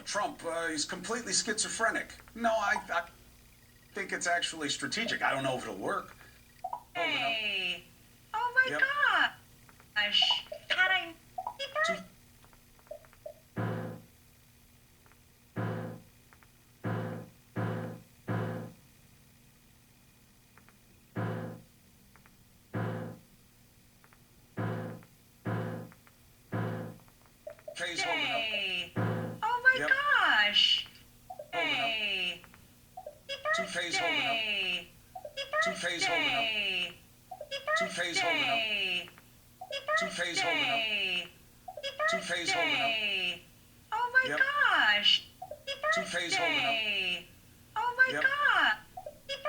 Trump, he's completely schizophrenic. No, I think it's actually strategic. I don't know if it'll work. Hey. Oh my gosh. Had I... Hey. Oh my gosh. Hey. Two-Face holding up. Two-Face holding up. Two-Face holding up. Two-Face holding up. Two-Face holding up. Oh my gosh. Two-Face holding up. Oh my god.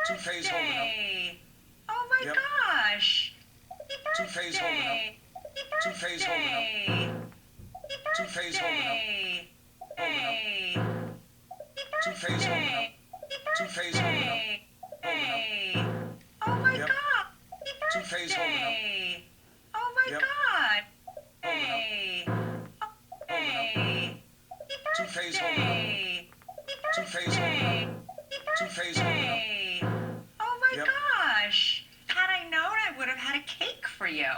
Two-Face holding up. Oh my gosh. Two-Face holding up. Two-Face holding up. Two-Face holding up. Holding up. Two-Face holding up. Two-Face holding up. Holding up. Oh my god. Two-Face holding up. Oh my god. Holding up. Holding up. Two-Face holding up. Two-Face holding up. Two-Face holding up. Oh my gosh. Had I known, I would have had a cake for you.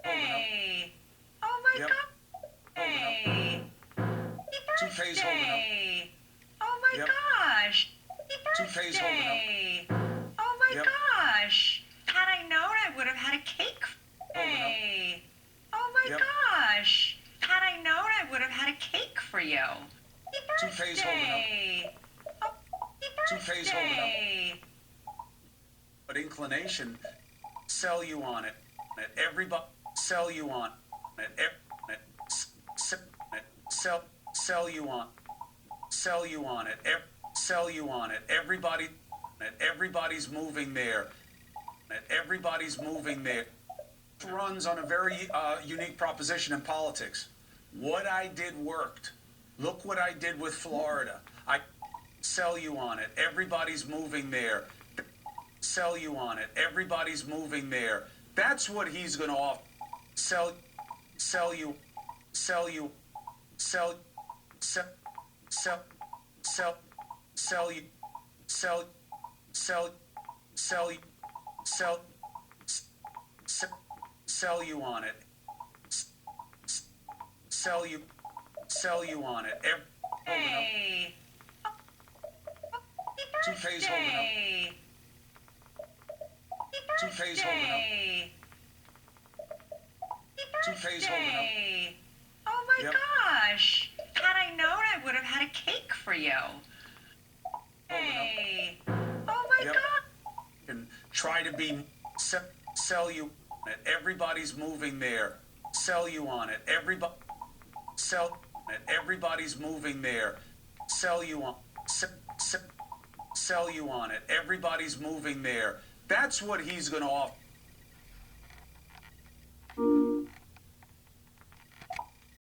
Hey. Oh my god. Hey. Two-Face holding up. Oh my gosh. Two-Face holding up. Oh my gosh. Had I known, I would have had a cake. Hey. Oh my gosh. Had I known, I would have had a cake for you. Two-Face holding up. Two-Face holding up. But inclination, sell you on it. Everybody, sell you on it. Sell you on. Sell you on it. Sell you on it. Everybody's moving there. Everybody's moving there. Runs on a very unique proposition in politics. What I did worked. Look what I did with Florida. I sell you on it. Everybody's moving there. Sell you on it. Everybody's moving there. That's what he's going to offer. Sell you. Sell you. Sell you. Sell you. Sell you on it. Sell you on it. Hey. Two-Face holding up. Two-Face holding up. Two-Face holding up. Oh my gosh. Had I known, I would have had a cake for you. Hey. Oh my god. And try to be sell you. Everybody's moving there. Sell you on it. Everybody's moving there. Sell you on. Sell you on it. Everybody's moving there. That's what he's going to offer.